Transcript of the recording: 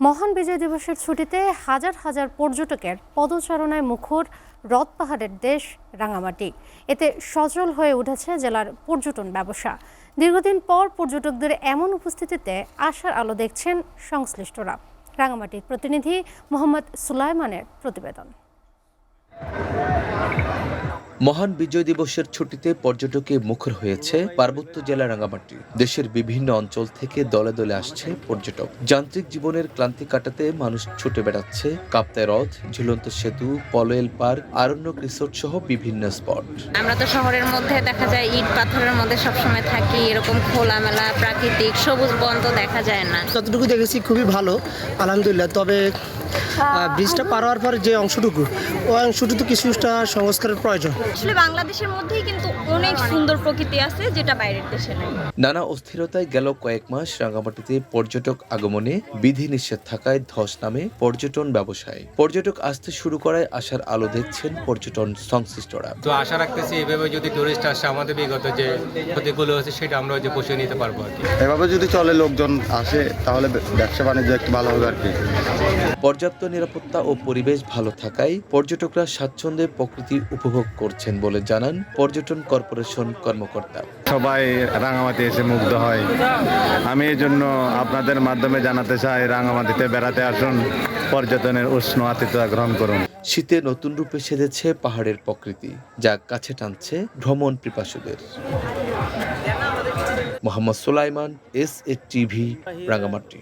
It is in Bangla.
মহান বিজয় দিবসের ছুটিতে হাজার হাজার পর্যটকের পদচারণায় মুখর হ্রদ পাহাড়ের দেশ রাঙামাটি। এতে সচল হয়ে উঠেছে জেলার পর্যটন ব্যবসা। দীর্ঘদিন পর পর্যটকদের এমন উপস্থিতিতে আশার আলো দেখছেন সংশ্লিষ্টরা। রাঙামাটির প্রতিনিধি মোহাম্মদ সুলাইমানের প্রতিবেদন। মহান বিজয় দিবসের ছুটিতে পর্যটকে মুখর হয়েছে পার্বত্য জেলা রাঙামাটি। দেশের বিভিন্ন অঞ্চল থেকে দলে দলে আসছে পর্যটক। যান্ত্রিক জীবনের ক্লান্তি কাটাতে মানুষ ছুটে বেড়াচ্ছে কাপ্তাই হ্রদ, ঝুলন্ত সেতু, পলয়েল পার্ক, আরণ্যক রিসোর্ট সহ বিভিন্ন স্পট। আমরা তো শহরের মধ্যে দেখা যায় ইট পাথরের মধ্যে সবসময় থাকি, এরকম খোলামেলা প্রাকৃতিক সবুজ বন তো দেখা যায় না। যতটুকু দেখেছি খুবই ভালো, আলহামদুলিল্লাহ। তবে ব্রিজটা পার হওয়ার পর যে অংশটুকু, ওই অংশটুকু কিছুটা সংস্কারের প্রয়োজন। আসলে বাংলাদেশের মধ্যেই কিন্তু অনেক সুন্দর প্রকৃতি আছে, যেটা বাইরের দেশে নেই। নানা অস্থিরতায় গেল কয়েক মাস রাঙামাটিতে পর্যটক আগমনে বিধি নিষেধ থাকায় ধস নামে পর্যটন ব্যবসায়। পর্যটক আসতে শুরু করায় আশার আলো দেখছেন পর্যটন সংশ্লিষ্টরা। তো আশা রাখতেছি এভাবে যদি টুরিস্ট আসে আমাদের বিগত যে ক্ষতিগুলো হচ্ছে সেটা আমরা যে পুষিয়ে নিতে পারবো আর কি। এভাবে যদি চলে, লোকজন আসে, তাহলে ব্যবসা বাণিজ্য একটু ভালো হবে আর কি। পর্যাপ্ত নিরাপত্তা ও পরিবেশ ভালো থাকায় পর্যটকরা স্বাচ্ছন্দ্যে প্রকৃতি উপভোগ করছেন বলে জানান পর্যটন কর্পোরেশন কর্মকর্তা। সবাই রাঙামাটি এসে মুগ্ধ হয়। আমি এই জন্য আপনাদের মাধ্যমে জানাতে চাই, রাঙামাটিতে বেড়াতে আসুন, পর্যটনের উষ্ণ আতিথ্য গ্রহণ করুন। শীতে নতুন রূপে সেজেছে পাহাড়ের প্রকৃতি, যা কাছে টানছে ভ্রমণ পিপাসুদের। Mohammad Sulaiman, SA TV, Rangamati.